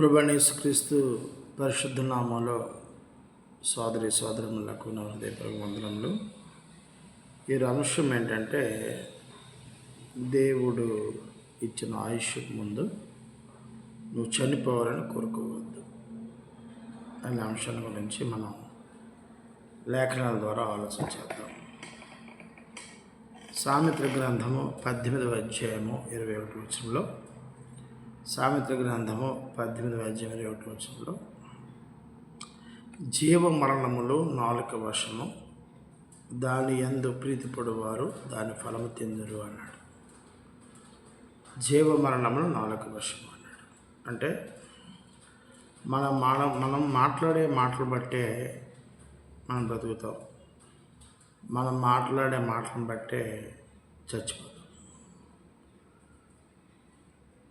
ప్రభువైన యేసుక్రీస్తు పరిశుద్ధ నామంలో సోదరులకు నా హృదయపూర్వక వందనములు. ఈ అంశం ఏంటంటే, దేవుడు ఇచ్చిన ఆయుష్కు ముందు నువ్వు చనిపోవాలని కోరుకోవద్దు అనే అంశాల గురించి మనం లేఖనాల ద్వారా ఆలోచించేద్దాం. సామెతల గ్రంథము 18వ అధ్యాయము 21వ వచనంలో, సామెతల గ్రంథము 18వ అధ్యాయం 21వ వచనంలో, జీవ మరణములు నాలుక వశము, దాని యందు ప్రీతిపడువారు దాని ఫలము తిందురు అన్నాడు. జీవ మరణములు నాలుక వశము అన్నాడు. అంటే మనం మాట్లాడే మాటలు బట్టే మనం బ్రతుకుతాం. మనం మాట్లాడే మాటలను బట్టే చచ్చిపోతాం.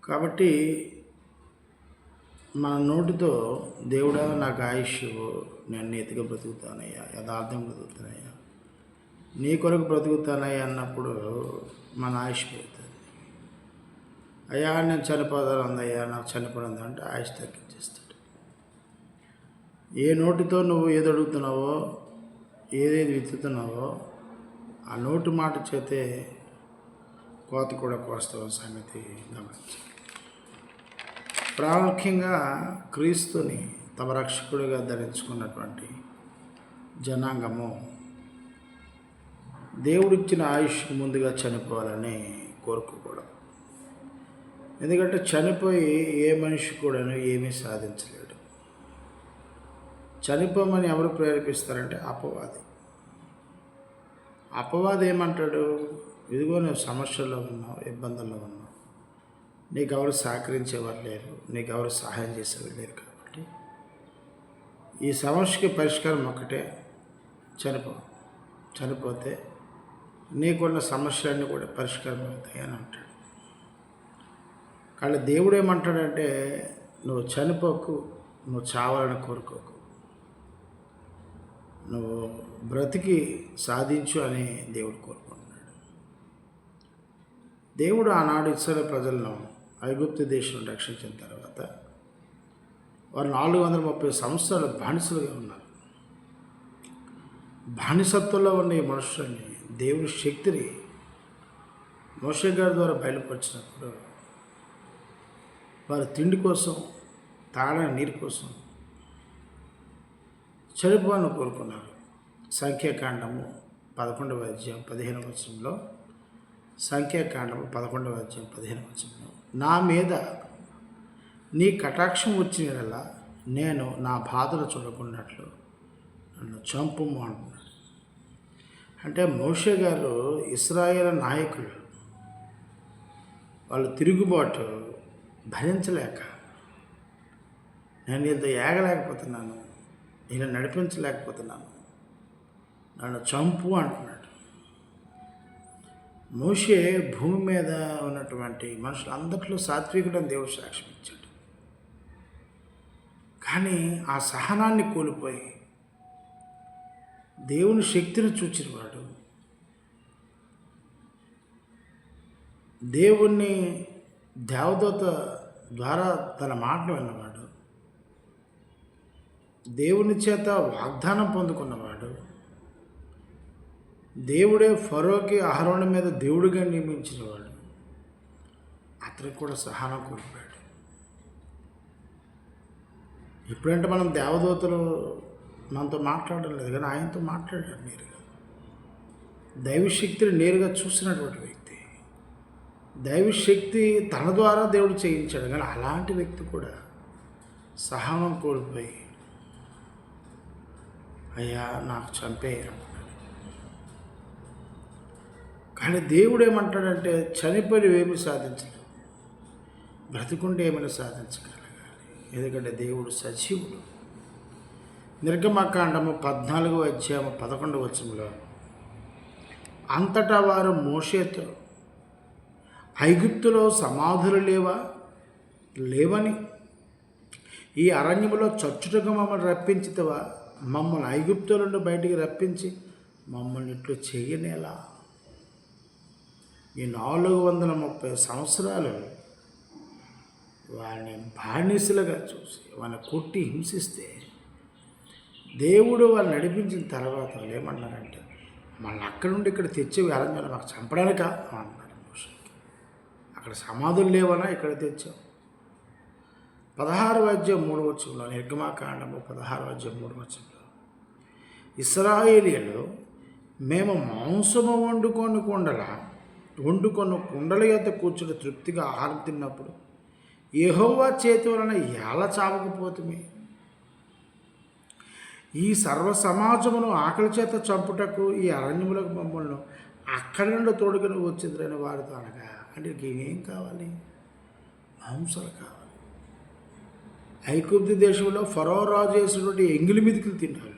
కాబట్టి మన నోటితో దేవుడా నాకు ఆయుష్, నేను నీతిగా బ్రతుకుతానయ్యా, యథార్థంగా బ్రతుకుతానయ్యా, నీ కొరకు బ్రతుకుతానయ్యా అన్నప్పుడు మన ఆయుష్ పెరుగుతుంది. అయ్యా నేను చనిపోతాను అందయ్యా, నాకు చనిపోయింది అంటే ఆయుష్ తగ్గించేస్తాడు. ఏ నోటితో నువ్వు ఏది అడుగుతున్నావో, ఏదేది విత్తుతున్నావో, ఆ నోటి మాట చేతే కోత కూడా కోస్తావు సంగతి గమనించాలి. ప్రాముఖ్యంగా క్రీస్తుని తమ రక్షకుడిగా ధరించుకున్నటువంటి జనాంగము దేవుడిచ్చిన ఆయుష్ ముందుగా చనిపోవాలని కోరుకోకూడదు. ఎందుకంటే చనిపోయి ఏ మనిషి కూడా ఏమీ సాధించలేడు. చనిపోమని ఎవరు ప్రేరేపిస్తారంటే అపవాది ఏమంటాడు? ఇదిగో నువ్వు సమస్యల్లో ఉన్నావు, ఇబ్బందుల్లో ఉన్నావు, నీకు ఎవరు సహకరించేవారు లేరు, నీకు ఎవరు సహాయం చేసేవారు లేరు, కాబట్టి ఈ సమస్యకి పరిష్కారం ఒక్కటే, చనిపోతే నీకున్న సమస్యలన్నీ కూడా పరిష్కారం అవుతాయి అని అంటాడు. కానీ దేవుడు ఏమంటాడంటే, నువ్వు చనిపోకు, నువ్వు చావాలని కోరుకోకు, నువ్వు బ్రతికి సాధించు అని దేవుడు కోరుకుంటున్నాడు. దేవుడు ఆనాడు ఇశ్రాయేలు ప్రజలను ఐగుప్తు దేశం రక్షించిన తర్వాత వారు 430 సంవత్సరాలు బానిసలుగా ఉన్నారు. బానిసత్వంలో ఉన్న ఈ మనుషులని దేవుని శక్తిని మోషే గారి ద్వారా బయలుపరిచినప్పుడు వారు తిండి కోసం, తాగడానికి నీరు కోసం చనిపోవాలని కోరుకున్నారు. సంఖ్యాకాండము 11వ అధ్యాయం 15వ వచనంలో, సంఖ్యాకాండము 11వ అధ్యాయం 15వ వచనంలో, నా మీద నీ కటాక్షం వచ్చిన నేను నా బాధలు చూడకున్నట్లు నన్ను చంపుము అంటున్నాడు. అంటే మోషే గారు ఇశ్రాయేలు నాయకులు, వాళ్ళు తిరుగుబాటు భరించలేక, నేను వీళ్ళతో ఏగలేకపోతున్నాను, ఇలా నడిపించలేకపోతున్నాను, నన్ను చంపు అంటున్నాడు. మోషే భూమి మీద ఉన్నటువంటి మనుషులందరిలో సాత్వికుడని దేవుడు సాక్ష్యం ఇచ్చాడు. కానీ ఆ సహనాన్ని కోల్పోయి దేవుని శక్తిని చూచినవాడు, దేవుణ్ణి దేవదూత ద్వారా తన మాటను విన్నవాడు, దేవుని చేత వాగ్దానం పొందుకున్నవాడు, దేవుడే ఫరోకి అహరోను మీద దేవుడిగా నియమించినవాడు, అతనికి కూడా సహనం కోల్పోయాడు. ఎప్పుడంటే మనం దేవదూతలు మనతో మాట్లాడడం లేదు, కానీ ఆయనతో మాట్లాడాడు నేరుగా. దైవశక్తిని నేరుగా చూసినటువంటి వ్యక్తి, దైవశక్తి తన ద్వారా దేవుడు చేయించాడు. కానీ అలాంటి వ్యక్తి కూడా సహనం కోల్పోయి, అయ్యా నాకు చంపేయాలి. కానీ దేవుడు ఏమంటాడంటే, చనిపోయి ఏమి సాధించలేవు, బ్రతికుంటే ఏమైనా సాధించగలగాలి. ఎందుకంటే దేవుడు సజీవుడు. నిర్గమకాండము 14వ అధ్యాయము 11వ వచనంలో, అంతటా వారు మోషేతో, ఐగుప్తులో సమాధులు లేవని ఈ అరణ్యములో చచ్చుటకు మమ్మల్ని రప్పించితవా, మమ్మల్ని ఐగుప్తు నుండి బయటికి రప్పించి మమ్మల్ని ఇట్లు చేయనేలా. ఈ 430 సంవత్సరాలు వాళ్ళని బానిసలుగా చూసి వాళ్ళని కొట్టి హింసిస్తే దేవుడు వాళ్ళు నడిపించిన తర్వాత వాళ్ళు ఏమన్నారంటే మన అక్కడి నుండి ఇక్కడ తెచ్చి అరణ్యాలు మాకు చంపడానికా అన్నారు మోషేకి. అక్కడ సమాధులు లేవనా ఇక్కడ తెచ్చాం. 16:3 నిర్గమాకాండము 16:3 ఇశ్రాయేలీయులు మేము మాంసము వండుకొని కుండల యొద్ద కూర్చుని తృప్తిగా ఆహారం తిన్నప్పుడు యెహోవా చేతి వలన ఎలా చావకపోతుమే. ఈ సర్వ సమాజమును ఆకలి చేత చంపుటకు ఈ అరణ్యములకు మమ్మల్ని అక్కడి నుండి తోడుకొని వచ్చిందని వారితో అనగా, అంటే ఏం కావాలి? మాంసాలు కావాలి. ఐగుప్తు దేశంలో ఫరో రాజు చేసినటువంటి ఎంగిలి మిదికలు తిన్నారు,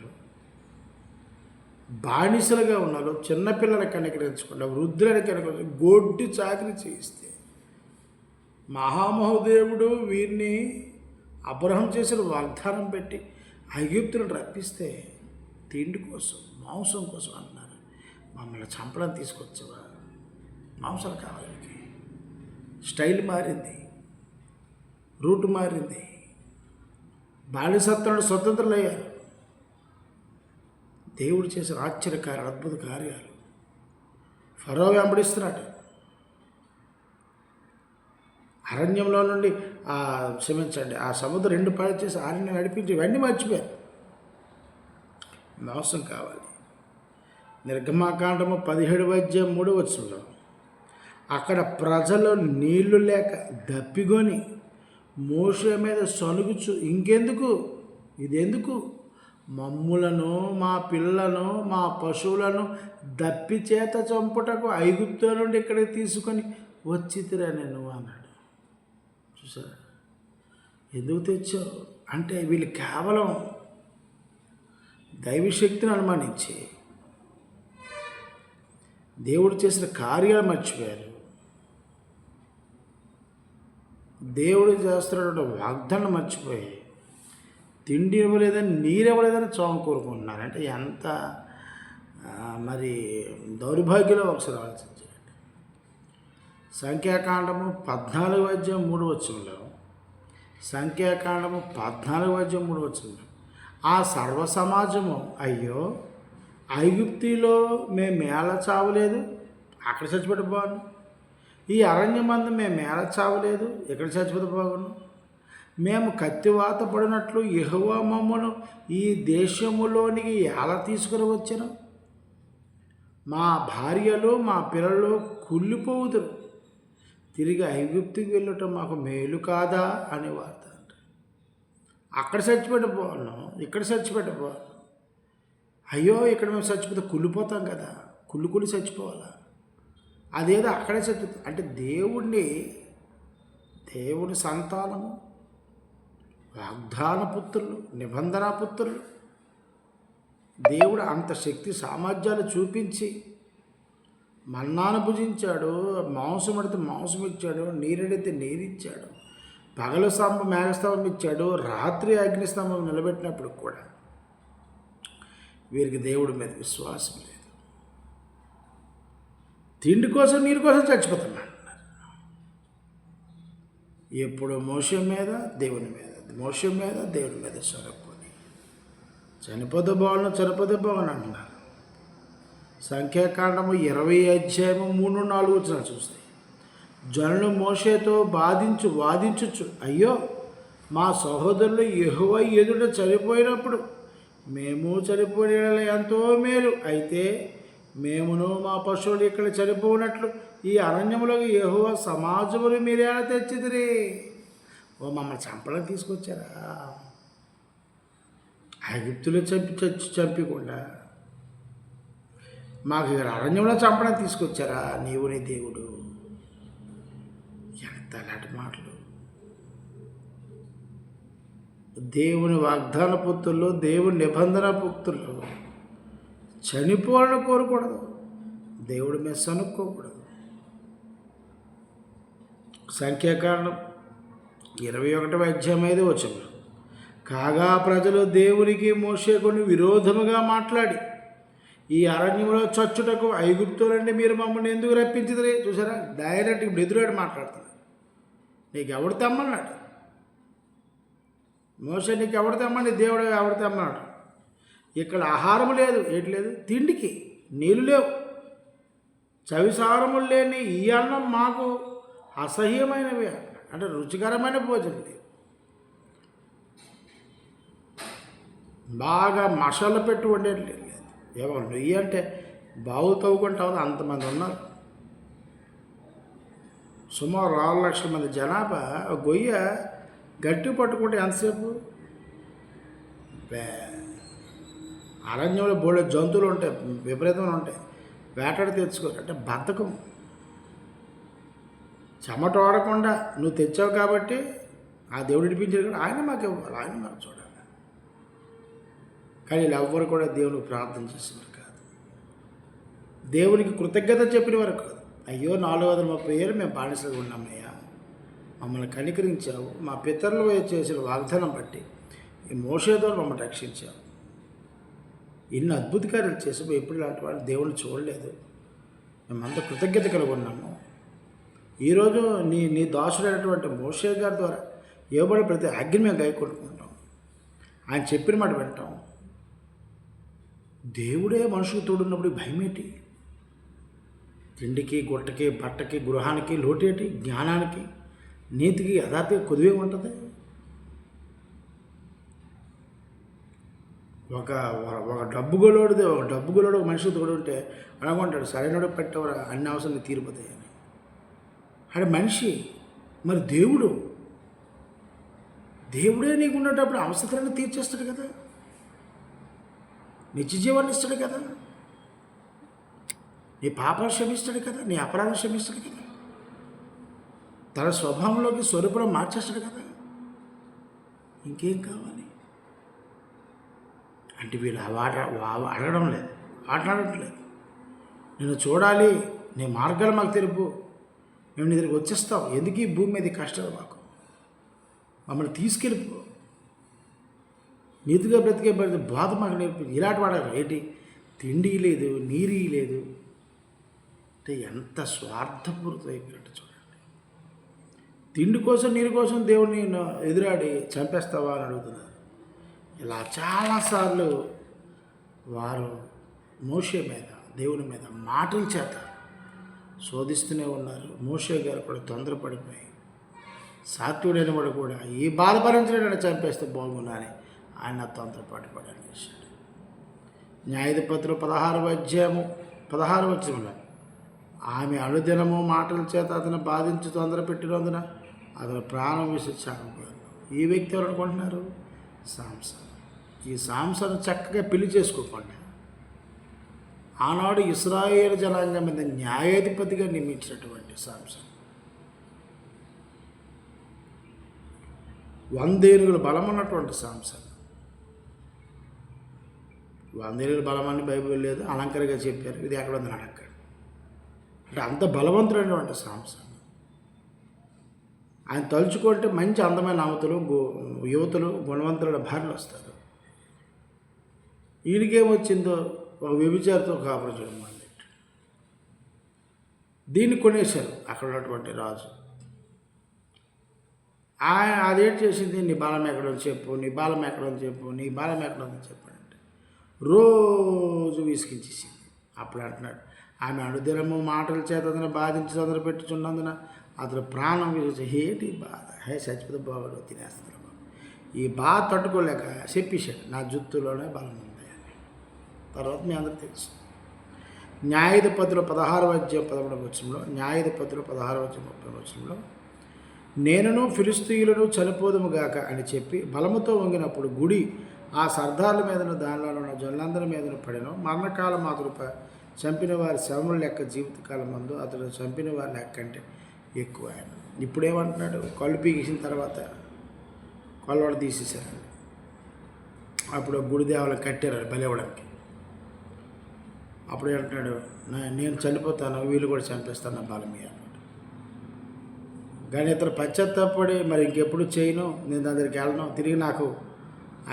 బానిసలుగా ఉన్నారు, చిన్నపిల్లల కనికరించకుండా వృద్ధులని కనుక గొడ్డి చాకరీ చేయిస్తే మహామహోదేవుడు వీరిని అబ్రహం చేసిన వాగ్దానం పెట్టి ఐగుప్తులను రప్పిస్తే తిండి కోసం మాంసం కోసం అన్నారు. మమ్మల్ని చంపడం తీసుకొచ్చావా? మాంసాలు కావాలి. స్టైల్ మారింది, రూట్ మారింది, బానిసత్వం స్వతంత్రులు అయ్యారు. దేవుడు చేసిన ఆశ్చర్యకార్యాలు, అద్భుత కార్యాలు ఫరో వెంబడిస్తున్నాడు. అరణ్యంలో నుండి క్షమించండి ఆ సముద్రం 2 పాయలు చేసి ఆరణ్యం నడిపించి ఇవన్నీ మర్చిపోయారు. మోసం కావాలి. నిర్గమాకాండము 17:3 అక్కడ ప్రజలు నీళ్లు లేక దప్పికొని మోషే మీద సనుగుచు, ఇంకెందుకు ఇదెందుకు? మమ్ములను, మా పిల్లలను, మా పశువులను దప్పి చేత చంపుటకు ఐగుప్తు నుండి ఇక్కడికి తీసుకొని వచ్చితిరా నేను అన్నాడు. చూసారా ఎందుకు తెచ్చావు అంటే వీళ్ళు కేవలం దైవశక్తిని అనుమానించి దేవుడు చేసిన కార్యాలు మర్చిపోయారు. దేవుడు చేస్తున్నటువంటి వాగ్దానం మర్చిపోయి తిండి ఇవ్వలేదని, నీరు ఇవ్వలేదని చోమ కోరుకుంటున్నారు. అంటే ఎంత మరి దౌర్భాగ్యంలో ఒకసారి ఆలోచించండి. సంఖ్యాకాండము 14:3 సంఖ్యాకాండము 14:3 ఆ సర్వ సమాజము అయ్యో ఐగుప్తిలో మేము మేళ చావలేదు, అక్కడ చచ్చిపోతే బాగును. ఈ అరణ్యమందు మేము మేళ చావలేదు, ఎక్కడ చచ్చిపోతే బాగును. మేము కత్తివాత పడినట్లు యెహోవా మమ్మను ఈ దేశములోనికి ఎలా తీసుకుని వచ్చాను. మా భార్యలు మా పిల్లలు కుళ్ళిపోవుదురు, తిరిగి ఐగుప్తుకి వెళ్ళటం మాకు మేలు కాదా అని వార్త. అక్కడ చచ్చిపెట్టబోను, ఇక్కడ చచ్చిపెట్టబోను. అయ్యో ఇక్కడ మేము చచ్చిపోతే కుళ్ళిపోతాం కదా, కుళ్ళి చచ్చిపోవాలా? అదేదో అక్కడే చచ్చిపోతాం. అంటే దేవుని సంతానము, వాగ్దాన పుత్రులు, నిబంధన పుత్రులు, దేవుడు అంత శక్తి సామర్థ్యాలు చూపించి మన్నాను భుజించాడు, మాంసం అడితే మాంసం ఇచ్చాడు, నీరెడితే నీరిచ్చాడు, పగలు మేఘస్తంభం ఇచ్చాడు, రాత్రి అగ్నిస్తంభం నిలబెట్టినప్పుడు కూడా వీరికి దేవుడి మీద విశ్వాసం లేదు. తిండి కోసం నీరు కోసం చచ్చిపోతున్నాడు. ఎప్పుడు మోషే మీద దేవుని మీద, మోషే మీద దేవుని మీద సొరకొని చనిపోతే బాగున్నా అంటున్నారు. సంఖ్యాకాండము 20:3-4 చూస్తే జనులు మోషేతో వాదించుచు, అయ్యో మా సహోదరులు యెహోవా ఎదుట చనిపోయినప్పుడు మేము చనిపోయిన ఎంతో మేలు. అయితే మేమును మా పశువులు ఇక్కడ చనిపోయినట్లు ఈ అరణ్యములకు యెహోవా సమాజములు మీరేలా తెచ్చిదిరి. ఓ మమ్మల్ని చంపడానికి తీసుకొచ్చారా? ఐగుప్తులో చంపకుండా మాకు ఇక్కడ అరణ్యంలో చంపడానికి తీసుకొచ్చారా? నీవు నీ దేవుడు. ఎంత అలాంటి మాటలు! దేవుని వాగ్దాన పుత్రులు, దేవుని నిబంధన పుత్రులు చనిపోవాలని కోరకూడదు, దేవుడి మీద సనుక్కోకూడదు. సంఖ్యాకాండం 21:5 కాగా ప్రజలు దేవునికి మోషేకుని విరోధముగా మాట్లాడి ఈ అరణ్యంలో చచ్చుటకు ఐగుప్తులంటే మీరు మమ్మల్ని ఎందుకు రప్పించదురే. చూసారా, డైరెక్ట్ ఇప్పుడు ఎదురాడు మాట్లాడుతున్నాడు. నీకు ఎవడు తెమ్మన్నాడు? మోసే నీకు ఎవరు తెమ్మని దేవుడు ఎవరు తెమ్మన్నాడు. ఇక్కడ ఆహారం లేదు, ఏంటి లేదు, తిండికి నీళ్ళు లేవు, చవిసారములు లేని ఈ అన్నం మాకు అసహ్యమైనవి అంటే రుచికరమైన భోజనం లేదు. బాగా మసాలా పెట్టి వండేది లేదు. ఎవరు నెయ్యి అంటే బావు తవ్వుకుంటావు అంతమంది ఉన్నారు. సుమారు 6 లక్షల మంది జనాభా. గొయ్య గట్టి పట్టుకుంటే ఎంతసేపు? అరణ్యంలో బోలే జంతువులు ఉంటాయి, విపరీతంగా ఉంటాయి, వేటాడి తెచ్చుకోరు. అంటే బద్ధకం. చెమట వాడకుండా నువ్వు తెచ్చావు కాబట్టి ఆ దేవుడు ఇడిపించాడు కూడా ఆయన మాకు ఇవ్వాలి, ఆయన మాకు చూడాలి. కానీ వీళ్ళు ఎవ్వరు కూడా దేవునికి ప్రార్థన చేసేవారు కాదు, దేవునికి కృతజ్ఞత చెప్పిన వారు కాదు. అయ్యో 430 ఏళ్ళు మేము బానిసలుగా ఉన్నామయ్యా, మమ్మల్ని కనికరించావు, మా పితరులు చేసిన వాగ్దానం బట్టి ఈ మోషే ద్వారా మమ్మల్ని రక్షించావు, ఇన్ని అద్భుత కార్యాలు చేసి ఎప్పుడు ఇలాంటి వాళ్ళు దేవుని చూడలేదు, మేమంతా కృతజ్ఞత కలిగి ఉన్నాము. ఈరోజు నీ దాసుడైనటువంటి మోషే గారి ద్వారా ఇవ్వబడి ప్రతి ఆజ్ఞ మేము గైకొట్టుకుంటాం, ఆయన చెప్పిన మాట వింటాం. దేవుడే మనుషులకు తోడున్నప్పుడు భయమేటి? తిండికి, గుట్టకి, బట్టకి, గృహానికి లోటేటి? జ్ఞానానికి, నీతికి, యథార్థకి కొద్దిగా ఉంటుంది. ఒక డబ్బుగోలోడిదే ఒక డబ్బుగోలోడు ఒక మనిషి తోడు ఉంటే అనుకుంటాడు సరైనడు పెట్టవరా అన్ని అవసరాలు తీరిపోతాయని. అది మనిషి. మరి దేవుడే నీకు ఉన్నప్పుడు అవసరాలను తీర్చేస్తాడు కదా, నిత్య జీవాన్ని ఇస్తాడు కదా, నీ పాపాలు క్షమిస్తాడు కదా, నీ అపరాధం క్షమిస్తాడు కదా, తన స్వభావంలోకి స్వరూపం మార్చేస్తాడు కదా. ఇంకేం కావాలి? అంటే వీళ్ళు అడగడం లేదు, ఆటలాడట్లేదు. నేను చూడాలి, నీ మార్గాలు మాకు తెలుపు, మేము నీ దగ్గరికి వచ్చేస్తాం, ఎందుకు ఈ భూమి మీద కష్టాలు మాకు, మమ్మల్ని తీసుకెళ్ళిపో, నీతిగా బ్రతికే బాధ మాకు నేర్పి. ఇలాంటి వాడాలి ఏంటి? తిండి లేదు, నీరు లేదు. అంటే ఎంత స్వార్థపూరితం అయిపోయినట్టు చూడండి. తిండి కోసం, నీరు కోసం దేవుడిని ఎదురాడి చంపేస్తావా అని అడుగుతున్నారు. ఇలా చాలాసార్లు వారు మోషే మీద, దేవుని మీద మాటల చేత శోధిస్తూనే ఉన్నారు. మోషే గారు కూడా తొందరపడిపోయి సాత్వుడైన వాడు కూడా ఈ బాధ భరించలేడని చంపేస్తే బాగున్నాని ఆయన తొందరపాటుపడని చేశాడు. న్యాయాధిపతులు 16వ అధ్యాయము 16వ వచనంలో ఆమె అనుదినము మాటల చేత అతను బాధించి తొందర పెట్టినందున అతను ప్రాణం విసి చాకపోయాడు. ఈ వ్యక్తి ఎవరు అనుకుంటున్నారు? సాంసన్. ఈ సాంసన్ చక్కగా పెళ్లి చేసుకోకుండా ఆనాడు ఇశ్రాయేలు జనాంగం మీద న్యాయాధిపతిగా నియమించినటువంటి సాంసన్ 100 ఏనుగుల బలం ఉన్నటువంటి సాంసన్. 100 ఏనుగుల బలం అని బైబిల్ లేదు, అలంకరంగా చెప్పారు, ఇది ఎక్కడ ఉందని అడగండి. అంటే అంత బలవంతుడైనటువంటి సాంసన్. ఆయన తలుచుకుంటే మంచి అందమైన యువతులు గుణవంతుల భార్యలు వస్తారు. ఈయనకేమొచ్చిందో ఒక వ్యభిచారితో కాపురం చేయడం మొదలెట్టాడు. దీన్ని కొనేశారు అక్కడ ఉన్నటువంటి రాజు. ఆయన అదేంటి చేసింది? నీ బాలం ఎక్కడని చెప్పు, నీ బాలం ఎక్కడని చెప్పు, నీ బాలం ఎక్కడని చెప్పాడంటే రోజు విసిగించేసింది. అప్పుడు అంటున్నాడు, ఆమె అనుదినము మాటల చేత అతను బాధించి తొందర పెట్టుచున్నందున అతను ప్రాణం విడిచి ఏంటి బాధ, చచ్చిపోతే బాబు తినేస్తున్నాడు. ఈ బాధ తట్టుకోలేక చెప్పేశాడు, నా జుత్తులోనే బలం ఉంది అని. తర్వాత మీ అందరికీ తెలుసు. న్యాయాధిపతులు 16వ అధ్యాయం 11వ వచనంలో, న్యాయాధిపతులు 16వ అధ్యాయం 30వ వచనంలో నేనును ఫిలిష్తీయులను చనిపోదుముగాక అని చెప్పి బలముతో వంగినప్పుడు గుడి ఆ సర్దార్ల మీదను దానిలో ఉన్న జనులందరి మీదను పడెను. మరణకాలం అతడు చంపిన వారి శవముల లెక్క జీవితకాలం మందు అతడు చంపిన వారి లెక్క అంటే ఎక్కువ. ఆయన ఇప్పుడేమంటున్నాడు? కళ్ళు పీకేసిన తర్వాత కొల్లవాడు తీసేశారండి. అప్పుడు గుడి దేవాలయం కట్టారు బలివ్వడానికి. అప్పుడు ఏమంటున్నాడు, నేను చనిపోతాను, వీళ్ళు కూడా చంపేస్తాను నా బలం మీద అన్నాడు. కానీ ఇతను పశ్చాత్తాపడి మరి ఇంకెప్పుడు చేయను, నేను దాని దగ్గరికి వెళ్ళను, తిరిగి నాకు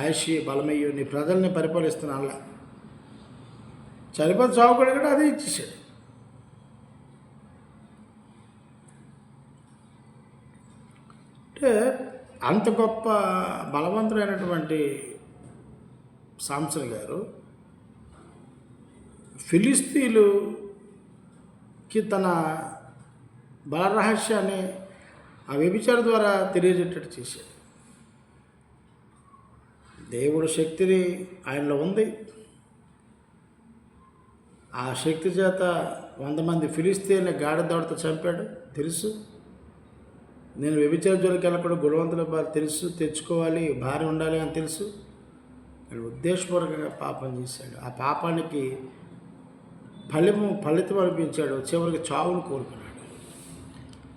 ఆయుష్ బలమయ్యో నీ ప్రజల్ని పరిపాలిస్తున్నాను అలా చనిపోతే చావుకోడు కూడా అదే ఇచ్చేసాడు. అంటే అంత గొప్ప బలవంతుడైనటువంటి సాంసన్ గారు ఫిలిస్తీన్లుకి తన బలరహస్యాన్ని ఆ వ్యభిచార ద్వారా తెలియజేటట్టు చేశాడు. దేవుడు శక్తిని ఆయనలో ఉంది. ఆ శక్తి చేత 100 మంది ఫిలిస్తీన్ల గాడిదోడతో చంపాడు తెలుసు. నేను వ్యభిచార జోలికి వెళ్ళకుండా గుణవంతుల తెలుసు, తెచ్చుకోవాలి, భార్య ఉండాలి అని తెలుసు. ఆయన ఉద్దేశపూర్వకంగా పాపం చేశాడు. ఆ పాపానికి ఫలితం అనిపించాడు. చివరికి చావును కోరుకున్నాడు.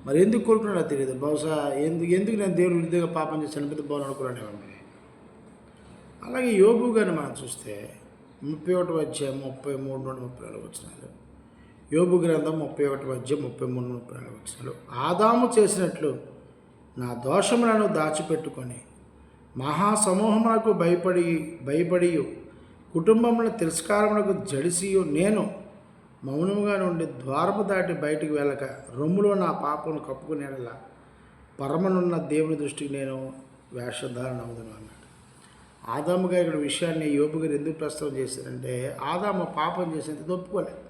మరి ఎందుకు కోరుకున్నాడో తెలియదు. బహుశా ఎందుకు నేను దేవుని విరుద్ధంగా పాపం చేసి చనిపోతే అనుకున్నాడేమో. అలాగే యోబు గారిని మనం చూస్తే 31 అధ్యాయం 33 నుండి 34 వచనాలు. యోబు గ్రంథం 31 అధ్యాయం 33 నుండి 34 వచనాలు. ఆదాము చేసినట్లు నా దోషములను దాచిపెట్టుకొని మహాసమూహములకు భయపడి కుటుంబముల తిరస్కారములకు జడిసియు నేను మౌనముగా నుండి ద్వారము దాటి బయటికి వెళ్ళక రొమ్ములో నా పాపను కప్పుకునేలా పరమనున్న దేవుని దృష్టికి నేను వేషధారణ అవుదును అన్నాడు. ఆదాము గారి ఇక్కడ విషయాన్ని యోబు గారు ఎందుకు ప్రస్తావన చేశారంటే, ఆదాము పాపం చేసేంత ఒప్పుకోలేదు,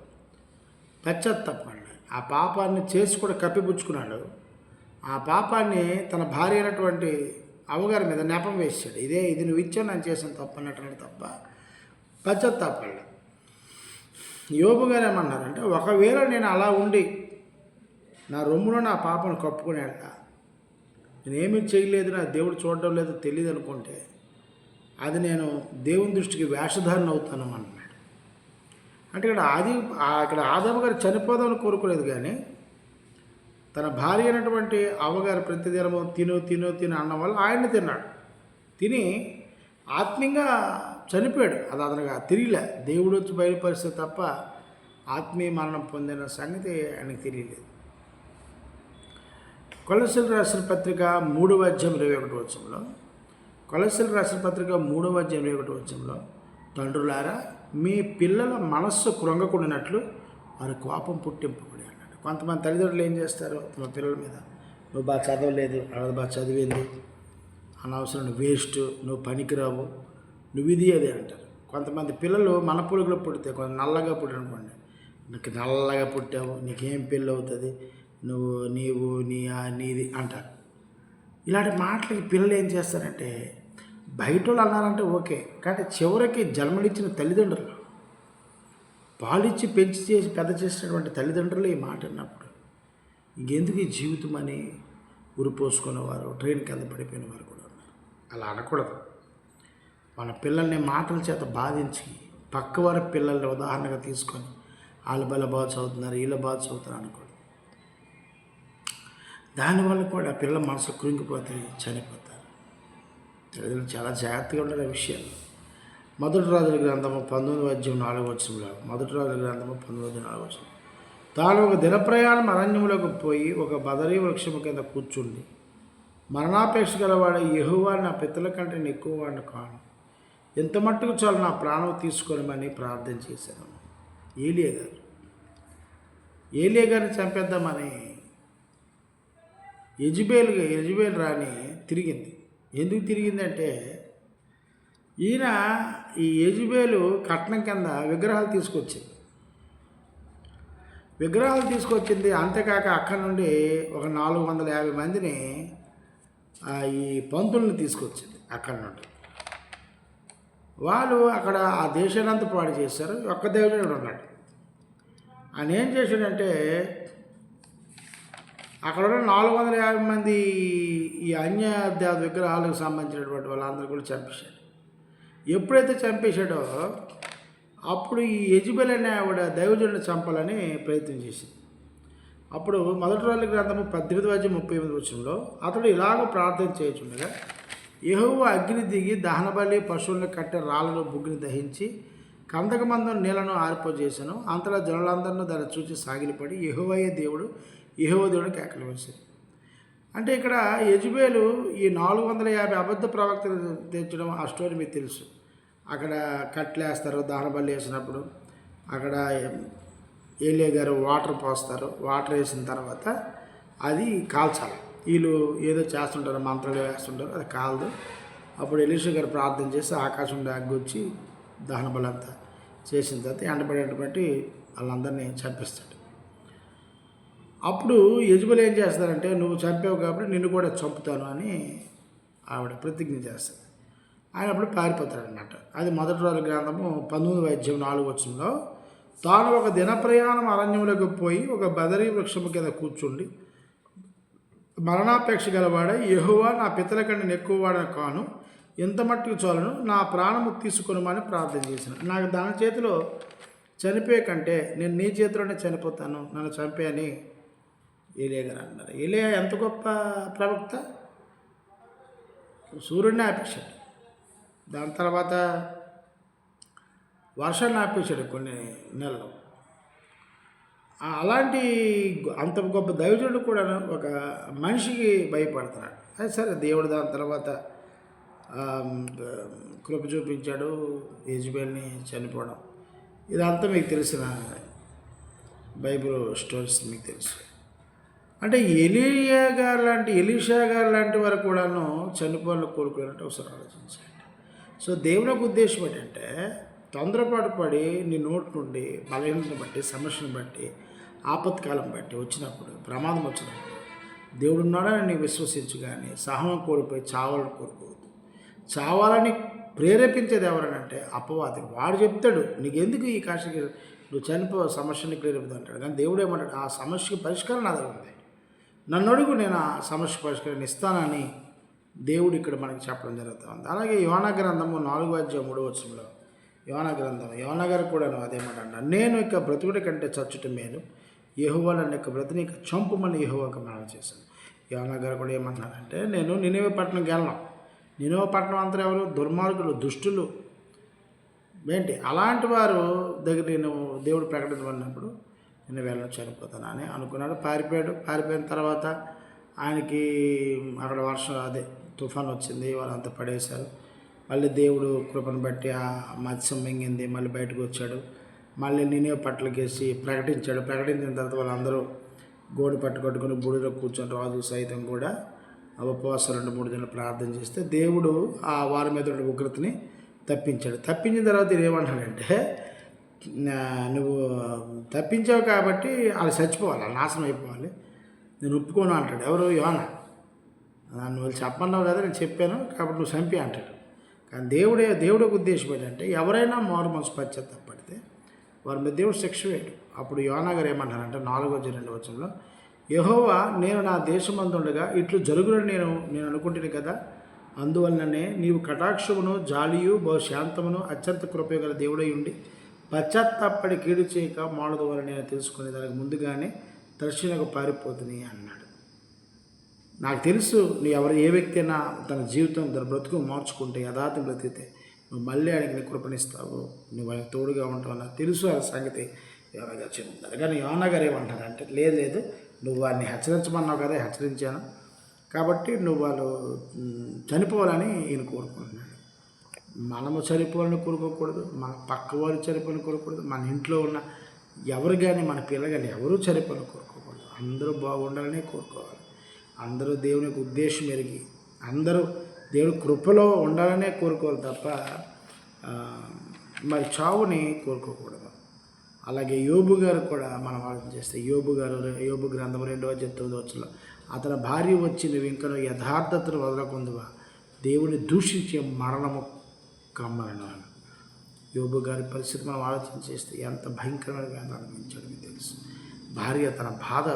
పశ్చాత్తాపడ్డాడు. ఆ పాపాన్ని చేసి కూడా కప్పిపుచ్చుకున్నాడు. ఆ పాపాన్ని తన భార్య అయినటువంటి అమ్మగారి మీద నెపం వేసాడు. ఇది నువ్వు ఇచ్చావు, నేను చేసిన తప్పు అన్నట్టు తప్ప పశ్చాత్తాపడ్డాడు. యోబు గారు ఏమన్నారంటే, ఒకవేళ నేను అలా ఉండి నా రొమ్ములో నా పాపను కప్పుకునేట నేనేమీ చేయలేదు, నా దేవుడు చూడడం లేదు తెలియదు అనుకుంటే అది నేను దేవుని దృష్టికి వేషధారణ అవుతాను అన్నాడు. అంటే ఇక్కడ ఆదాము గారు చనిపోదామని కోరుకోలేదు, కానీ తన భార్య అయినటువంటి అవ్వగారు ప్రతిదినము తిను అన్న వల్ల ఆయన్ని తిన్నాడు. తిని ఆత్మీయంగా చనిపోయాడు. అది అతనికి తిరిగిలే. దేవుడు వచ్చి బయలుపరిస్తే తప్ప ఆత్మీయ మరణం పొందిన సంగతి ఆయనకు తెలియలేదు. కొలస్సీయులకు రాసిన పత్రిక 3వ అధ్యాయం 21 వచనంలో, కొలస్సీయులకు రాసిన పత్రిక 3వ అధ్యాయం 21 వచనంలో, తండ్రులారా మీ పిల్లల మనస్సు కృంగకుండినట్లు వారి కోపం పుట్టింపబడి అన్నాడు. కొంతమంది తల్లిదండ్రులు ఏం చేస్తారు, తమ పిల్లల మీద నువ్వు బాగా చదవలేదు, అది బాగా చదివింది, అనవసరం, వేస్ట్, నువ్వు పనికిరావు, నువ్వు ఇది అది అంటారు. కొంతమంది పిల్లలు మన పురుగులో పుడితే, కొంత నల్లగా పుట్టారు అనుకోండి, నీకు నల్లగా పుట్టావు, నీకేం పెళ్ళి అవుతుంది, నీది అంటారు. ఇలాంటి మాటలకి పిల్లలు ఏం చేస్తారంటే, బయట వాళ్ళు అన్నారంటే ఓకే, కానీ చివరికి జన్మనిచ్చిన తల్లిదండ్రులు, పాలిచ్చి పెంచి చేసి పెద్ద చేసినటువంటి తల్లిదండ్రులు ఈ మాట అన్నప్పుడు ఇంకెందుకు ఈ జీవితం అని ఉరిపోసుకునేవారు, ట్రైన్ కింద పడిపోయిన వారు కూడా ఉన్నారు. అలా అనకూడదు. మన పిల్లల్ని మాటల చేత బాధించి పక్కవారి పిల్లల్ని ఉదాహరణగా తీసుకొని వాళ్ళు బాగా చదువుతున్నారు, వీళ్ళు బాగా చదువుతున్నారు అనుకోండి. దానివల్ల కూడా పిల్లల మనసు కృంగిపోతాయి, చనిపోతారు. తల్లిదండ్రులు చాలా జాగ్రత్తగా ఉండాలి ఆ విషయాలు. మొదటి రాజుల గ్రంథము 19వ అధ్యాయం 4వ వచనంలో, మొదటి రాజుల గ్రంథము 19వ అధ్యాయం 4వ వచనం, తాను ఒక దినప్రయాణం అరణ్యములకు పోయి ఒక బదరీ వృక్షము కింద కూర్చుండి, మరణాపేక్ష గలవాడ యెహోవా నా పితల కంటే ఎక్కువ వాడిని కాను, ఎంత మట్టుకు చాలు నా ప్రాణం తీసుకోనమని ప్రార్థన చేశాను. ఏలియా గారిని చంపేద్దామని యెజబెల్ రాణి తిరిగింది. ఎందుకు తిరిగిందంటే, ఈ యెజబెలు కట్నం కింద విగ్రహాలు తీసుకొచ్చింది. అంతేకాక అక్కడి నుండి ఒక 450 మందిని ఈ పంతుల్ని తీసుకొచ్చింది. అక్కడి నుండి వాళ్ళు అక్కడ ఆ దేశానంతా పాడు చేశారు. ఒక్క దేవుడు ఉన్నాడు. ఆయన ఏం చేశాడంటే, అక్కడ ఉన్న 450 మంది ఈ అన్య దేవత విగ్రహాలకు సంబంధించినటువంటి వాళ్ళందరూ కూడా చంపేశాడు. ఎప్పుడైతే చంపేశాడో అప్పుడు ఈ యెజబెల్ అనే ఆవిడ దైవజనుడిని చంపాలని ప్రయత్నం చేసింది. అప్పుడు మొదటి రాజుల గ్రంథము 18వ అధ్యాయం 38వ వచనంలో, అతడు ఇలాగ ప్రార్థన చేయుచుండగా యెహోవా అగ్ని దిగి దహనబలి పశువులను కట్టే రాళ్ళను బుగ్గిని దహించి కందకమందం నీళ్లను ఆరిపోజేశాను. అంతలో జనులందరినూ దాన్ని చూసి సాగిలిపడి యెహోవా దేవుడు కేకలు వేశారు. అంటే ఇక్కడ యెజబెలు ఈ 450 అబద్ధ ప్రవక్తలు తెచ్చడం, ఆ స్టోరీ మీకు తెలుసు. అక్కడ కట్లేస్తారు, దహనబలి వేసినప్పుడు అక్కడ ఏలియా గారు వాటర్ పోస్తారు. వాటర్ వేసిన తర్వాత అది కాల్చాలి. వీళ్ళు ఏదో చేస్తుంటారు, మంత్రాలు వేస్తుంటారు, అది కాదు. అప్పుడు ఎలీషా గారు ప్రార్థన చేసి ఆకాశం నుండి అగ్గి వచ్చి దహన బలంతా చేసిన తర్వాత ఎండబడేటువంటి వాళ్ళందరినీ చంపిస్తాడు. అప్పుడు యెజెబెల్ ఏం చేస్తారంటే, నువ్వు చంపావు కాబట్టి నిన్ను కూడా చంపుతాను అని ఆవిడ ప్రతిజ్ఞ చేస్తుంది. ఆయన అప్పుడు పారిపోతాడనమాట. అది మొదటి రోజు గ్రంథము 19:4 తాను ఒక దిన ప్రయాణం అరణ్యంలోకి పోయి ఒక బదరీ వృక్షము కింద కూర్చుండి మరణాపేక్ష గలవాడ, యెహోవా నా పితల కంటే నెక్కువవాడని కాను, ఎంత మట్టుకు చాలను, నా ప్రాణము తీసుకొనమని ప్రార్థన చేసిన. నాకు దాని చేతిలో చనిపోయే కంటే నేను నీ చేతిలోనే చనిపోతాను, నన్ను చంపే అని ఏలియా గారు అన్నారు. ఏలియా ఎంత గొప్ప ప్రవక్త, సూర్యుడిని ఆపేశాడు. దాని తర్వాత వర్షాన్ని ఆపేశాడు కొన్ని నెలలు. అలాంటి అంత గొప్ప దైవజనుడు కూడా ఒక మనిషికి భయపడుతున్నాడు. అది సరే, దేవుడు దాని తర్వాత కృప చూపించాడు, యెజెబెల్ని చనిపోవడం. ఇదంతా మీకు తెలిసిన బైబిల్ స్టోరీస్ మీకు తెలుసు. అంటే ఎలీషా గారు లాంటి వారు కూడాను చనిపోవాలని కోరుకున్నట్టు ఒకసారి ఆలోచించండి. సో దేవుని ఉద్దేశం ఏంటంటే, తొందరపాటు పడి నీ నోటి నుండి బలహీనతను బట్టి, సమస్యను బట్టి, ఆపత్కాలం బట్టి వచ్చినప్పుడు, ప్రమాదం వచ్చినప్పుడు దేవుడు ఉన్నాడని నీ విశ్వసించు, కానీ సహనం కోల్పోయి చావాలని కోరుకోవద్దు. చావాలని ప్రేరేపించేది ఎవరనంటే అపవాది. వాడు చెప్తాడు, నీకెందుకు ఈ కాశకి, నువ్వు చనిపో, సమస్యని ప్రేరేపిద్దాం అంటాడు. కానీ దేవుడు ఏమంటాడు, ఆ సమస్యకి పరిష్కారం నా దగ్గర ఉంది, నన్ను అడుగు, నేను ఆ సమస్య పరిష్కారం ఇస్తానని దేవుడు ఇక్కడ మనకి చెప్పడం జరుగుతుంది. అలాగే యోనా గ్రంథము 4:3 యోనా గారు కూడా అదేమంట, నేను ఇక బ్రతుకుడి కంటే చచ్చుట మేలు, యెహోవా నన్ను ఇక బ్రతిని ఇక చంపుమని యెహోవాకు మనవి చేశాను. యోనా గారు కూడా ఏమంటున్నారంటే, నేను నినివే పట్టణం గెలను. నినివే పట్టణం అంతా ఎవరు? దుర్మార్గులు, దుష్టులు. ఏంటి అలాంటి వారు దగ్గర నేను దేవుడు ప్రకటించబడినప్పుడు నేను వెళ్ళను, చనిపోతాను అని అనుకున్నాడు. పారిపోయాడు. పారిపోయిన తర్వాత ఆయనకి అక్కడ వర్షం, తుఫాన్ వచ్చింది, వాళ్ళంతా పడేశారు. మళ్ళీ దేవుడు కృపను బట్టి ఆ మత్స్యం మింగింది, మళ్ళీ బయటకు వచ్చాడు. మళ్ళీ నినివే పట్టణకేసి ప్రకటించాడు. ప్రకటించిన తర్వాత వాళ్ళందరూ గోడు పట్టుకొట్టుకుని బూడిలో కూర్చొని, రాజు సైతం కూడా ఉపవాసం 2-3 దినాలు ప్రార్థన చేస్తే దేవుడు ఆ వారి మీద ఉన్న ఉగ్రతని తప్పించాడు. తప్పించిన తర్వాత ఇది ఏమంటాడంటే, నువ్వు తప్పించావు కాబట్టి వాళ్ళు చచ్చిపోవాలి, వాళ్ళు నాశనం అయిపోవాలి, నేను ఒప్పుకోను అంటాడు. ఎవరు? యోనా. నువ్వు చెప్పన్నావు కదా, నేను చెప్పాను కాబట్టి నువ్వు చంపి అంటాడు. కానీ దేవుడు ఉద్దేశం ఏంటంటే, ఎవరైనా మారు మనసు పశ్చాత్తాపడితే వారి మీద దేవుడు శిక్ష వేయడు. అప్పుడు యోనా గారు ఏమంటారంటే 4:2 యెహోవా, నేను నా దేశమందుండగా ఇట్లు జరుగునని నేను అనుకుంటున్నాను కదా, అందువలననే నీవు కటాక్షమును, జాలియు, బహుశాంతమును, అత్యంత కృపగల దేవుడై ఉండి పశ్చాత్తాపడి కీడు చేయక మానదు వల్ల నేను తెలుసుకునే దానికి ముందుగానే దర్శనకు పారిపోతుంది అన్నాడు. నాకు తెలుసు, ఏ వ్యక్తి అయినా తన జీవితం, తన బ్రతుకు మార్చుకుంటే, యథార్థం బ్రతికితే నువ్వు మళ్ళీ ఆయనకి నీ కృపణిస్తావు, నువ్వు ఆయనకు తోడుగా ఉంటావు, నాకు తెలుసు ఆ సంగతి యోనా గారు చెప్తున్నారు. కానీ యోనా గారు ఏమంటారంటే, లేదు నువ్వు వారిని హెచ్చరించమన్నావు కదా, హెచ్చరించాను కాబట్టి నువ్వు వాళ్ళు చనిపోవాలని ఈయన కోరుకుంటున్నాడు. మనము చనిపోవాలని కోరుకోకూడదు, మన పక్క వాళ్ళు చనిపోవాలని కోరుకోకూడదు, మన ఇంట్లో ఉన్న ఎవరు కానీ, మన పిల్లలు కానీ ఎవరూ చనిపోవాలని కోరుకోకూడదు. అందరూ బాగుండాలని కోరుకోవాలి. అందరూ దేవునికి ఉద్దేశం ఎరిగి, అందరూ దేవుని కృపలో ఉండాలనే కోరుకోవాలి తప్ప మరి చావుని కోరుకోకూడదు. అలాగే యోబు గారు కూడా మనం ఆలోచన చేస్తే, యోబు గ్రంథం 2:9 అతని భార్య వచ్చి, నువ్వు ఇంకా యథార్థతను వదలకుందువా, దేవుని దూషించే మరణము కమ్మను. యోబు గారి పరిస్థితి మనం ఆలోచన చేస్తే ఎంత భయంకరమైన వ్యాధి అనుభవించాడు మీకు తెలుసు. భార్య తన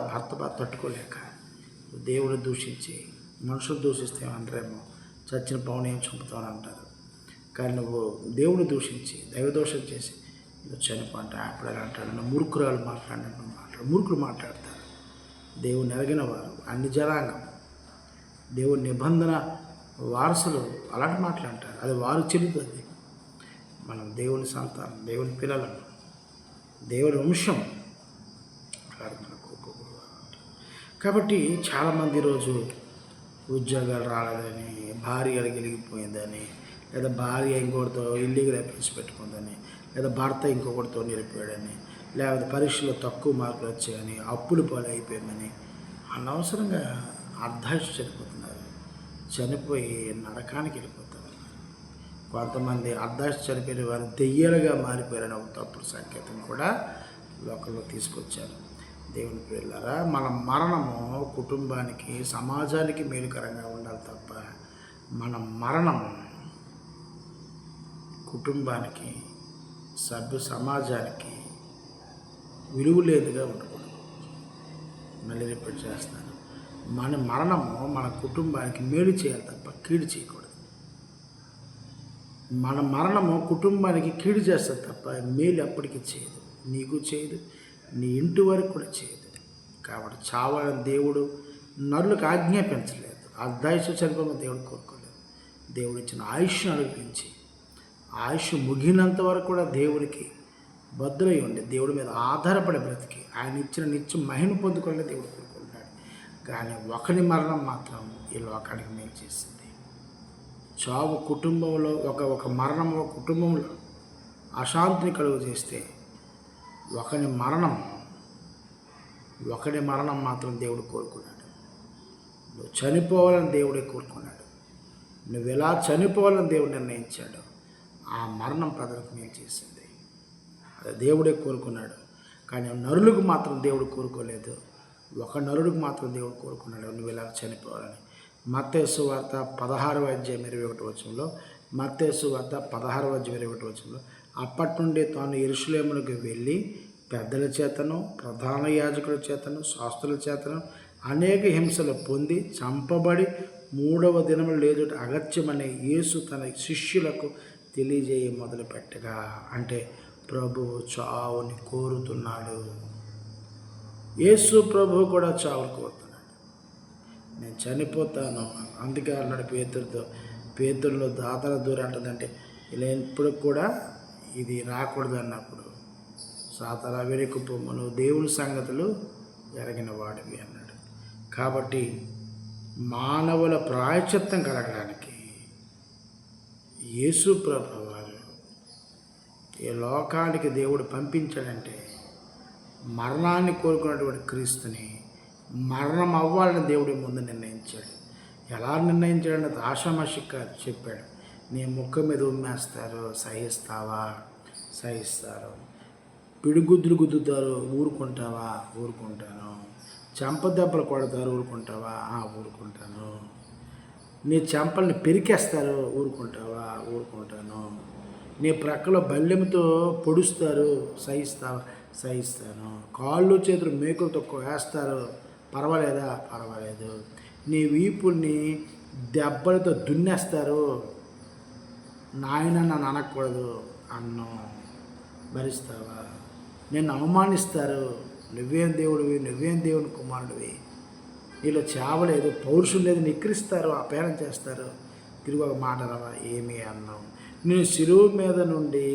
భర్త బాధ తట్టుకోలేక దేవుని దూషించి, మనుషులు దూషిస్తే అంటారేమో చచ్చిన పౌని ఏం చంపుతామని అంటారు. కానీ నువ్వు దేవుని దూషించి, దైవదోషం చేసి నువ్వు చనిపోంటే అప్పుడు ఎలా అంటాడు, మూర్ఖురాలు మూర్ఖులు మాట్లాడతారు. దేవుని ఎరగిన వారు, అన్ని జనాంగం, దేవుని నిబంధన వారసులు అలాంటి మాట్లాడతారు. అది వారు చెల్లుతుంది. మనం దేవుని సంతానం, దేవుని పిల్లలను, దేవుని వంశం అలాంటి మనం కోరుకోకూడదు. కాబట్టి చాలామంది ఈరోజు ఉద్యోగాలు రాలేదని, భార్య గెలిగిపోయిందని, లేదా భార్య ఇంకొకటితో ఇల్లీగల్ అఫైర్స్ పెట్టుకుందని, లేదా భర్త ఇంకొకటితో నిలిపోయాడని, లేకపోతే పరీక్షలో తక్కువ మార్కులు వచ్చాయని, అప్పులు పాలైపోయామని అనవసరంగా అర్ధాయుష్ చనిపోతున్నారు, చనిపోయి నరకానికి వెళ్ళిపోతారు. కొంతమంది అర్ధాయుష్ చనిపోయిన వారు దెయ్యాలుగా మారిపోయారని ఒక తప్పుడు సంకేతం కూడా లోకంలో తీసుకొచ్చారు. దేవుని పిల్లలారా, మన మరణము కుటుంబానికి సమాజానికి మేలుకరంగా ఉండాలి తప్ప మన మరణము కుటుంబానికి సమాజానికి విలువ లేదుగా ఉండకూడదు. మళ్ళీ రిపీట్ చేస్తాను, మన మరణము మన కుటుంబానికి మేలు చేయాలి తప్ప కీడు చేయకూడదు. మన మరణము కుటుంబానికి కీడు చేస్తుంది తప్ప మేలు ఎప్పటికీ చేయదు, నీకు చేయదు, నీ ఇంటి వరకు కూడా చేయదు. కాబట్టి చావాలని దేవుడు నరులకు ఆజ్ఞాపించలేదు, అర్ధాయుష్ చనిపోమని దేవుడు కోరుకోలేదు. దేవుడు ఇచ్చిన ఆయుష్ను అనుభవించి ఆయుష్ ముగినంత వరకు కూడా దేవుడికి బద్దులై ఉండి దేవుడి మీద ఆధారపడి బ్రతికి ఆయన ఇచ్చిన నిత్యం మహిమ పొందుకోవాలని దేవుడు కోరుకుంటున్నాడు. కానీ ఒకరి మరణం మాత్రం ఈ లోకానికి మేలు చేసింది. చావు కుటుంబంలో ఒక మరణం కుటుంబంలో అశాంతిని కలుగు చేస్తే ఒకరి మరణం మాత్రం దేవుడు కోరుకున్నాడు. నువ్వు చనిపోవాలని దేవుడే కోరుకున్నాడు. నువ్వు ఎలా చనిపోవాలని దేవుడు నిర్ణయించాడు. ఆ మరణం ప్రజలకు మేలు చేసింది, అది దేవుడే కోరుకున్నాడు. కానీ నరులకు మాత్రం దేవుడు కోరుకోలేదు. ఒక నరుడికి మాత్రం దేవుడు కోరుకున్నాడు, నువ్వు ఇలా చనిపోవాలని. మత్తయి సువార్త 16:21 మత్తయి సువార్త 16:21 అప్పటి నుండి తాను యెరూషలేమునకు వెళ్ళి పెద్దల చేతను ప్రధాన యాజకుల చేతను శాస్త్రుల చేతను అనేక హింసలు పొంది చంపబడి 3వ దినము లేచుట అగత్యమని యేసు తన శిష్యులకు తెలియజేయ మొదలుపెట్టగా, అంటే ప్రభువు చావుని కోరుతున్నాడు. యేసు ప్రభువు కూడా చావుని కోరుతున్నాడు. నేను చనిపోతాను, అందుకే అన్నాడు పేతురులో దాతల దూరం అంటుందంటే ఇలా ఎప్పుడు కూడా ఇది రాకూడదు అన్నప్పుడు సాతారా వెనుక పొమ్ము, నువ్వు దేవుని సంగతులు ఎరగిన వాడివి అన్నాడు. కాబట్టి మానవుల ప్రాయశ్చిత్తం కలగడానికి యేసు ప్రభు వారు ఈ లోకానికి దేవుడు పంపించాడంటే మరణాన్ని కోరుకున్నటువంటి క్రీస్తుని మరణం అవ్వాలని దేవుడి ముందు నిర్ణయించాడు. ఎలా నిర్ణయించాడన్నది ఆషామాషిగా చెప్పాడు. నీ ముఖం మీద ఉమ్మేస్తారు, సహిస్తావా? సహిస్తారు. పిడిగుద్దులు గుద్దుతారు, ఊరుకుంటావా? ఊరుకుంటాను. చెంపదెబ్బలు కొడతారు, ఊరుకుంటావా? ఊరుకుంటాను. నీ చెంపల్ని పెరికేస్తారు, ఊరుకుంటావా? ఊరుకుంటాను. నీ ప్రక్కలో బల్లెంతో పొడుస్తారు, సహిస్తావా? సహిస్తాను. కాళ్ళు చేతులు మేకులతో వేస్తారు, పర్వాలేదా? పర్వాలేదు. నీ వీపుల్ని దెబ్బలతో దున్నేస్తారు, నాయన నన్ను అనకూడదు అన్నం, భరిస్తావా? నిన్ను అవమానిస్తారు, నువ్వేం దేవుడివి, నువ్వేం దేవుని కుమారుడివి, నీలో చావలేదు, పౌరుషం లేదు, నిక్రిస్తారు, అపేరం చేస్తారు, తిరిగి ఒక మాట రవా ఏమీ అన్నాం. నేను శిలువ మీద నుండి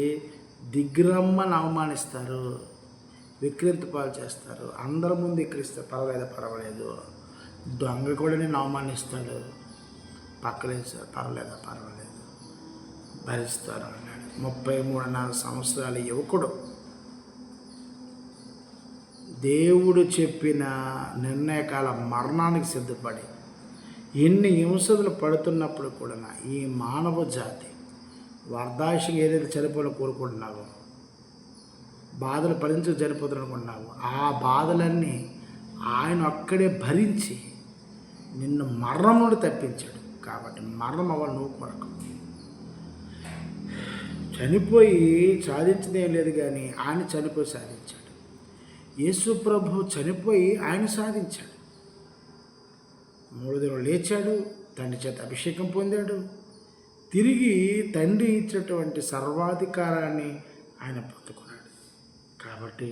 దిగ్రమ్మని అవమానిస్తారు, విక్రింత పాలు చేస్తారు, అందరి ముందు విక్రిస్తారు, పర్వాలేదు. దొంగ కూడా నేను అవమానిస్తాడు, పక్కలేసారు, పర్వాలేదు, భరిస్తారు అన్నాడు. 33.5 సంవత్సరాల యువకుడు దేవుడు చెప్పిన నిర్ణయకాల మరణానికి సిద్ధపడి ఎన్ని హింసలు పడుతున్నప్పుడు కూడా ఈ మానవ జాతి వర్ధాశగా ఏదైతే చనిపోవాలని కోరుకుంటున్నావో, బాధలు భరించి చనిపోతారనుకుంటున్నావు, ఆ బాధలన్నీ ఆయన ఒక్కడే భరించి నిన్ను మరణం నుండి తప్పించాడు. కాబట్టి మరణం అవ్వాలి నువ్వు కొరకు. చనిపోయి సాధించదేం లేదు, కానీ ఆయన చనిపోయి సాధించాడు. యేసు ప్రభు చనిపోయి ఆయన సాధించాడు. 3 దినాలు లేచాడు, తండ్రి చేత అభిషేకం పొందాడు, తిరిగి తండ్రి ఇచ్చినటువంటి సర్వాధికారాన్ని ఆయన పొందుకున్నాడు. కాబట్టి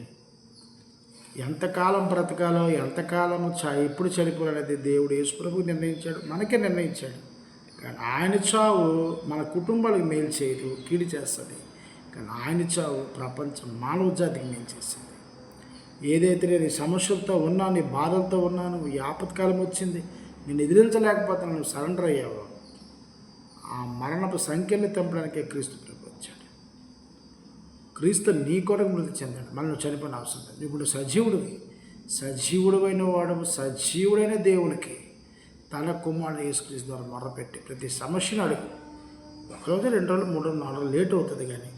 ఎంతకాలం బ్రతకాలో, ఎంతకాలం ఎప్పుడు చనిపోవాలనేది దేవుడు యేసు ప్రభువు నిర్ణయించాడు, మనకే నిర్ణయించాడు. కానీ ఆయన చావు మన కుటుంబాలకు మేలు చేయదు, కీడు చేస్తుంది. కానీ ఆయన చావు ప్రపంచం మానవ జాతికి మేలు చేసింది. ఏదైతే నేను ఈ సమస్యలతో ఉన్నాను, నీ బాధలతో ఉన్నాను, ఈ ఆపత్కాలం వచ్చింది, నేను ఎదిరించలేకపోతాను, నువ్వు సరెండర్ అయ్యావు, ఆ మరణపు సంఖ్యని తెంపడానికే క్రీస్తు ప్రభు వచ్చాడు. క్రీస్తు నీ కొరకు మృతి చెందాడు, మళ్ళీ నువ్వు చనిపోయిన అవసరం లేదు. ఇప్పుడు సజీవుడివి, సజీవుడైన వాడు, సజీవుడైన దేవునికి తన కుమారుడు యేసుక్రీస్తు ద్వారా మొర్రపెట్టి ప్రతి సమస్యను అడుగు. ఒకరోజు 2 రోజులు 3 రోజులు 4 రోజులు లేట్ అవుతుంది, కానీ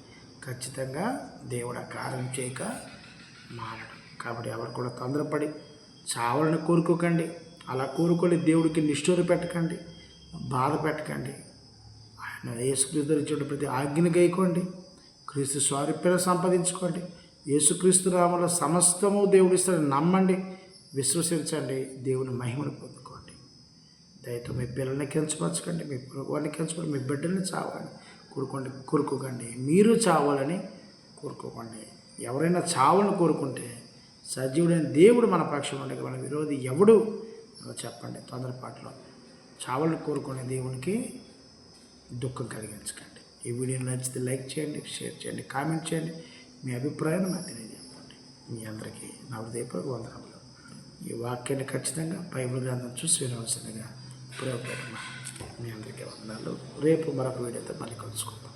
ఖచ్చితంగా దేవుడు ఆ కార్యం చేయక మారడు. కాబట్టి ఎవరు కూడా తొందరపడి చావాలని కోరుకోకండి. అలా కోరుకొని దేవుడికి నిష్ఠూర పెట్టకండి, బాధ పెట్టకండి. ఆయన యేసుక్రీస్తు ఇచ్చిన ప్రతి ఆజ్ఞను గైకోండి. క్రీస్తు స్వారూప్యాన్ని సంపాదించుకోండి. యేసుక్రీస్తు నామములో సమస్తము దేవుడు ఇస్తాడని నమ్మండి, విశ్వసించండి, దేవుని మహిమను పొందుకోండి. దయతో మీ పిల్లల్ని కించపరచకండి, మీ వారిని కించపడి మీ బిడ్డల్ని చావాలని కోరుకోకండి. మీరు చావాలని కోరుకోకండి. ఎవరైనా చావాలని కోరుకుంటే సజీవుడైన దేవుడు మన పక్షం ఉండగా మన విరోధి ఎవడు చెప్పండి. తొందరపాటులో చావాలని కోరుకునే దేవునికి దుఃఖం కలిగించకండి. ఈ వీడియో నచ్చితే లైక్ చేయండి, షేర్ చేయండి, కామెంట్ చేయండి. మీ అభిప్రాయాన్ని నాకు తెలియజేయండి. మీ అందరికీ నా హృదయపూర్వక వందనములు. ఈ వాక్యాన్ని ఖచ్చితంగా బైబిల్ గ్రంథం చూసి వినవలసిందిగా ప్రేమపూర్వక మీ అందరికీ వందనాలు. రేపు మరొక వీడియోతో మళ్ళీ కలుసుకుందాం.